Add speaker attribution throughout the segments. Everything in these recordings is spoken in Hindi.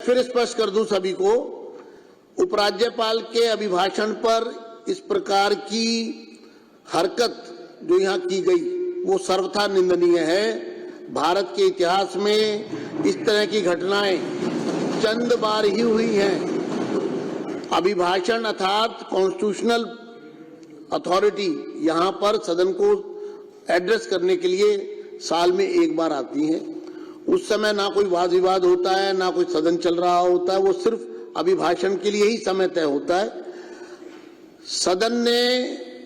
Speaker 1: फिर स्पष्ट कर दूं सभी को, उपराज्यपाल के अभिभाषण पर इस प्रकार की हरकत जो यहाँ की गई वो सर्वथा निंदनीय है। भारत के इतिहास में इस तरह की घटनाएं चंद बार ही हुई हैं। अभिभाषण अर्थात कॉन्स्टिट्यूशनल अथॉरिटी यहाँ पर सदन को एड्रेस करने के लिए साल में एक बार आती है। उस समय ना कोई वाद विवाद होता है, ना कोई सदन चल रहा होता है, वो सिर्फ अभिभाषण के लिए ही समय तय होता है। सदन ने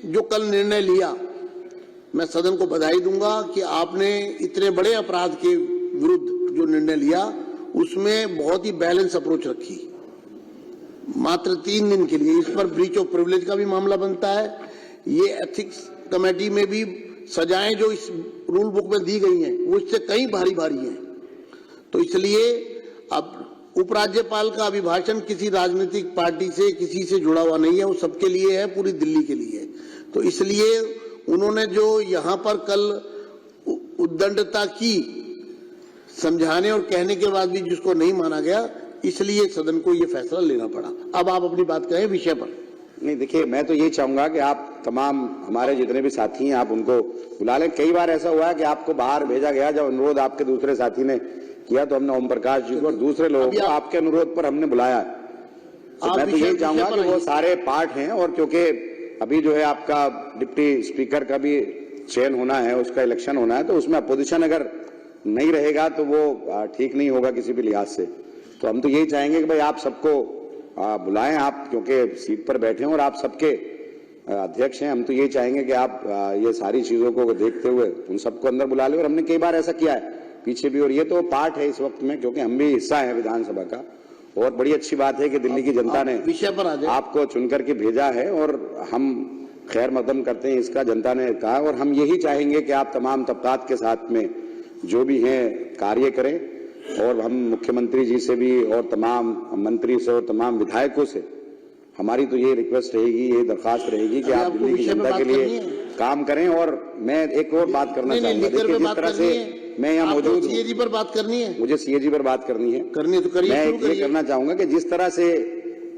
Speaker 1: जो कल निर्णय लिया, मैं सदन को बधाई दूंगा कि आपने इतने बड़े अपराध के विरुद्ध जो निर्णय लिया उसमें बहुत ही बैलेंस अप्रोच रखी। मात्र 3 दिन के लिए इस पर ब्रीच ऑफ प्रिविलेज का भी मामला बनता है। ये एथिक्स कमेटी में भी सजाएं जो इस रूल बुक में दी गई हैं वो इससे कहीं भारी भारी हैं। तो इसलिए अब उपराज्यपाल का अभिभाषण किसी राजनीतिक पार्टी से किसी से जुड़ा हुआ नहीं है, वो सबके लिए है, पूरी दिल्ली के लिए है। तो इसलिए उन्होंने जो यहाँ पर कल उद्दंडता की, समझाने और कहने के बाद भी जिसको नहीं माना गया, इसलिए सदन को ये फैसला लेना पड़ा। अब आप अपनी बात कहें विषय पर।
Speaker 2: नहीं, देखिए, मैं तो ये चाहूंगा कि आप तमाम हमारे जितने भी साथी हैं आप उनको बुला लें। कई बार ऐसा हुआ है कि आपको बाहर भेजा गया, जब अनुरोध आपके दूसरे साथी ने किया तो हमने ओम प्रकाश जी को और दूसरे लोगों को आपके अनुरोध पर हमने बुलाया। तो मैं तो यही चाहूंगा कि वो सारे पार्ट हैं, और क्योंकि अभी जो है आपका डिप्टी स्पीकर का भी चयन होना है, उसका इलेक्शन होना है, तो उसमें अपोजिशन अगर नहीं रहेगा तो वो ठीक नहीं होगा किसी भी लिहाज से। तो हम तो यही चाहेंगे कि भाई आप सबको बुलाएं, आप क्योंकि सीट पर बैठे हैं और आप सबके अध्यक्ष हैं। हम तो यही चाहेंगे कि आप ये सारी चीजों को देखते हुए उन सबको अंदर बुला लें। और हमने कई बार ऐसा किया है पीछे भी, और ये तो पार्ट है इस वक्त में, क्योंकि हम भी हिस्सा है विधानसभा का। और बड़ी अच्छी बात है कि दिल्ली की जनता ने
Speaker 1: विषय पर
Speaker 2: आपको चुनकर के भेजा है, और हम खैर मकदम करते हैं इसका, जनता ने कहा। और हम यही चाहेंगे कि आप तमाम तबकात के साथ में जो भी हैं कार्य करें, और हम मुख्यमंत्री जी से भी और तमाम मंत्री से और तमाम विधायकों से हमारी तो ये रिक्वेस्ट रहेगी, ये दरखास्त रहेगी कि आप दिल्ली की जनता के लिए काम करें। और मैं एक और बात करना चाहूंगा, देखिए जिस तरह से मैं यहाँ मौजूद हूँ,
Speaker 1: सीएजी पर बात करनी है,
Speaker 2: मुझे सीएजी पर बात करनी है,
Speaker 1: तो करिए।
Speaker 2: मैं ये करना चाहूंगा कि जिस तरह से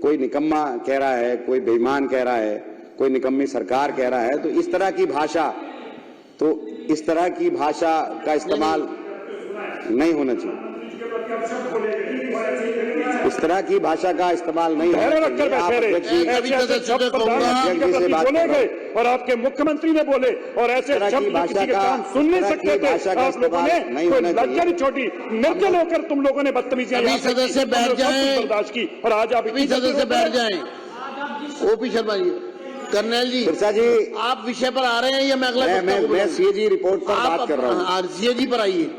Speaker 2: कोई निकम्मा कह रहा है, कोई बेईमान कह रहा है, कोई निकम्मी सरकार कह रहा है, तो इस तरह की भाषा का इस्तेमाल नहीं होना चाहिए। इस तरह की भाषा का इस्तेमाल नहीं होना चाहिए।
Speaker 3: और आपके मुख्यमंत्री ने बोले और ऐसे शब्द किसी के कान सुन नहीं सकते थे। आप लोगों ने कोई लज्जा नहीं छोड़ी, निर्जल होकर तुम लोगों ने बदतमीजियां
Speaker 1: सदस्य बैठ जाएं,
Speaker 3: बर्दाश्त की, और आज आप
Speaker 1: सदस्य बैठ जाएं। ओपी शर्मा जी, कर्नल जी,
Speaker 2: बिरसा जी,
Speaker 1: आप विषय पर आ रहे हैं या मैं अगला?
Speaker 2: मैं सीएजी रिपोर्ट पर बात कर रहा हूँ।
Speaker 1: सीएजी पर आइए।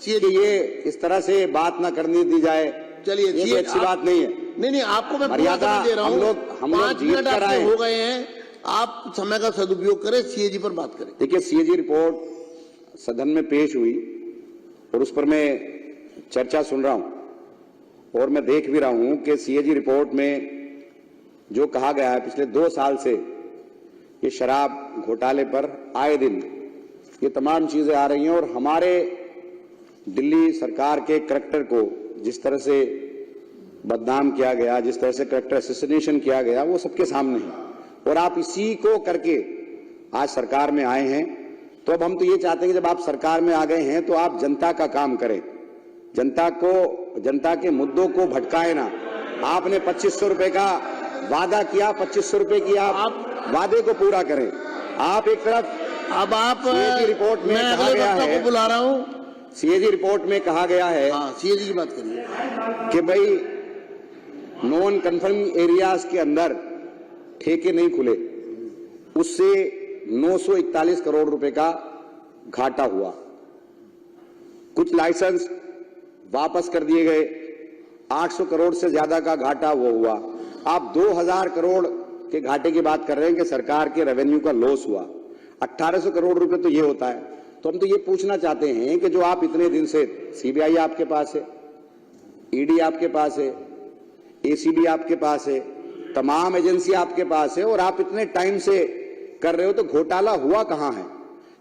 Speaker 2: ये इस तरह से बात ना करने दी जाए,
Speaker 1: चलिए,
Speaker 2: ये अच्छी बात नहीं है।
Speaker 1: नहीं, आपको मैं
Speaker 2: मर्यादा
Speaker 1: दे रहा हूँ।
Speaker 2: हम लोग
Speaker 1: 5 मिनट आपके हो गए हैं, आप समय का सदुपयोग करें, सीएजी पर बात करें।
Speaker 2: देखिए, सीएजी रिपोर्ट सदन में पेश हुई और उस पर मैं चर्चा सुन रहा हूं, और मैं देख भी रहा हूं कि सीएजी रिपोर्ट में जो कहा गया है, पिछले 2 साल से ये शराब घोटाले पर आए दिन ये तमाम चीजें आ रही हैं, और हमारे दिल्ली सरकार के करैक्टर को जिस तरह से बदनाम किया गया, जिस तरह से करैक्टर असैसिनेशन किया गया, वो सबके सामने है। और आप इसी को करके आज सरकार में आए हैं। तो अब हम तो ये चाहते हैं कि जब आप सरकार में आ गए हैं तो आप जनता का काम करें, जनता के मुद्दों को भटकाए ना। आपने 2500 रुपए का वादा किया, 2500 रुपए की आप वादे को पूरा करें। आप एक तरफ,
Speaker 1: अब आप
Speaker 2: रिपोर्ट में कहा गया है,
Speaker 1: बुला रहा हूं,
Speaker 2: सीएजी रिपोर्ट में कहा गया है,
Speaker 1: सीएजी की बात करिए,
Speaker 2: कि भाई नॉन कन्फर्मिंग एरियाज के अंदर ठेके नहीं खुले, उससे 941 करोड़ रुपए का घाटा हुआ। कुछ लाइसेंस वापस कर दिए गए, 800 करोड़ से ज्यादा का घाटा वो हुआ। आप 2000 करोड़ के घाटे की बात कर रहे हैं कि सरकार के रेवेन्यू का लॉस हुआ। 1800 करोड़ रुपए तो ये होता है। तो हम तो ये पूछना चाहते हैं कि जो आप इतने दिन से, सीबीआई आपके पास है, ईडी आपके पास है, एसीबी आपके पास है, तमाम एजेंसी आपके पास है, और आप इतने टाइम से कर रहे हो, तो घोटाला हुआ कहां है?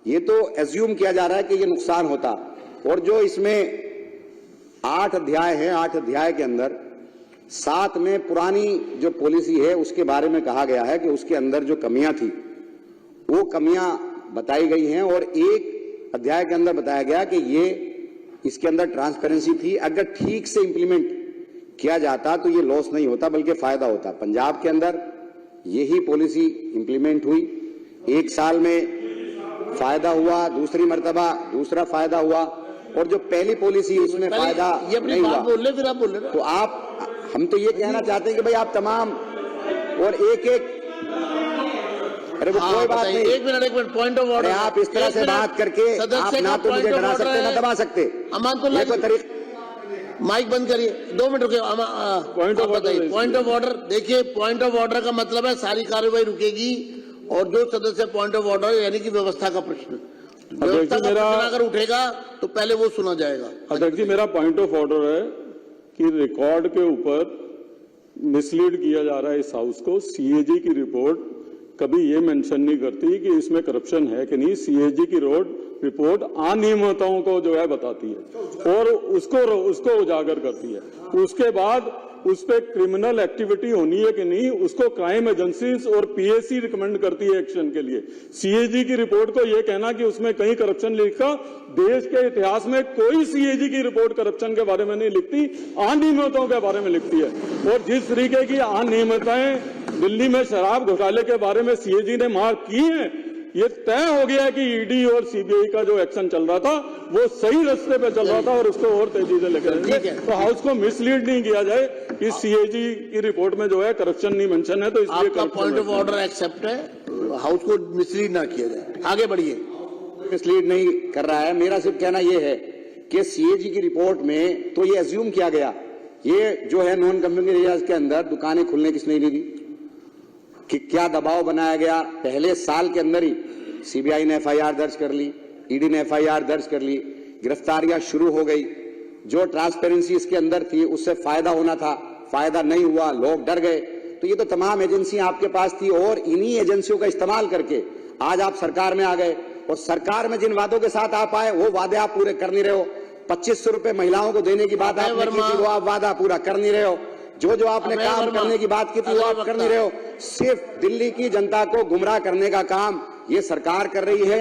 Speaker 2: ये तो एज्यूम किया जा रहा है कि ये नुकसान होता। और जो इसमें 8 अध्याय हैं, 8 अध्याय के अंदर साथ में पुरानी जो पॉलिसी है उसके बारे में कहा गया है कि उसके अंदर जो कमियां थी वो कमियां बताई गई हैं और एक अध्याय के अंदर बताया गया कि ये इसके अंदर ट्रांसपेरेंसी थी, अगर ठीक से इंप्लीमेंट किया जाता तो ये लॉस नहीं होता बल्कि फायदा होता। पंजाब के अंदर यही पॉलिसी इंप्लीमेंट हुई, 1 साल में फायदा हुआ, दूसरी मर्तबा दूसरा फायदा हुआ, और जो पहली पॉलिसी उसमें फायदा नहीं हुआ।
Speaker 1: बोल ले, फिर आप बोल ले।
Speaker 2: तो हम तो ये कहना चाहते हैं कि भाई आप तमाम और एक अरे वो कोई बात नहीं,
Speaker 1: 1 मिनट पॉइंट ऑफ ऑर्डर।
Speaker 2: आप इस तरह से बात करके आप ना तो मुझे डरा सकते ना दबा सकते।
Speaker 1: अमान तो माइक बंद करिए, 2 मिनट रुके। पॉइंट ऑफ ऑर्डर देखिए, पॉइंट ऑफ ऑर्डर का मतलब है सारी कार्रवाई रुकेगी और जो सदस्य पॉइंट ऑफ ऑर्डर यानी कि व्यवस्था का प्रश्न, व्यवस्था का प्रश्न अगर उठेगा तो पहले वो सुना जाएगा।
Speaker 3: अध्यक्ष जी, मेरा पॉइंट ऑफ ऑर्डर है कि रिकॉर्ड के ऊपर मिसलीड किया जा रहा है इस हाउस को। सीएजी की रिपोर्ट कभी ये मेंशन नहीं करती कि इसमें करप्शन है कि नहीं। सीएजी की रिपोर्ट अनियमितताओं को जो है बताती है और उसको उजागर करती है। उसके बाद उस पर क्रिमिनल एक्टिविटी होनी है कि नहीं, उसको क्राइम एजेंसीज और पीएसी रिकमेंड करती है एक्शन के लिए। सीएजी की रिपोर्ट को यह कहना कि उसमें कहीं करप्शन लिखा, देश के इतिहास में कोई सीएजी की रिपोर्ट करप्शन के बारे में नहीं लिखती, अनियमितताओं के बारे में लिखती है। और जिस तरीके की अनियमितताएं दिल्ली में शराब घोटाले के बारे में सीएजी ने मार्क की है, ये तय हो गया कि ईडी और सीबीआई का जो एक्शन चल रहा था वो सही रास्ते पे चल रहा था और उसको और तेजी से लेकर जाएंगे। तो हाउस को मिसलीड नहीं किया जाए कि सीएजी की रिपोर्ट में जो है करप्शन नहीं मेंशन है, तो इसलिए
Speaker 1: पॉइंट ऑफ ऑर्डर एक्सेप्ट है, हाउस को मिसलीड ना किया जाए। आगे बढ़िए।
Speaker 2: मिसलीड नहीं कर रहा है, मेरा सिर्फ कहना यह है कि सीएजी की रिपोर्ट में तो ये अज्यूम किया गया, ये जो है नॉन कम्युनिटी एरियाज के अंदर दुकानें खुलने किसने नहीं दी, कि क्या दबाव बनाया गया। पहले साल के अंदर ही सीबीआई ने एफआईआर दर्ज कर ली, ईडी ने एफआईआर दर्ज कर ली, गिरफ्तारियां शुरू हो गई। जो ट्रांसपेरेंसी इसके अंदर थी उससे फायदा होना था, फायदा नहीं हुआ, लोग डर गए। तो ये तो तमाम एजेंसियां आपके पास थी और इन्हीं एजेंसियों का इस्तेमाल करके आज आप सरकार में आ गए और सरकार में जिन वादों के साथ आप आए वो वादे आप पूरे कर नहीं रहे हो। 2500 रुपए महिलाओं को देने की बात आपने की थी, वो आप वादा पूरा कर नहीं रहे हो। जो आपने काम करने की बात की थी वो आप कर नहीं रहे हो। सिर्फ दिल्ली की जनता को गुमराह करने का काम ये सरकार कर रही है।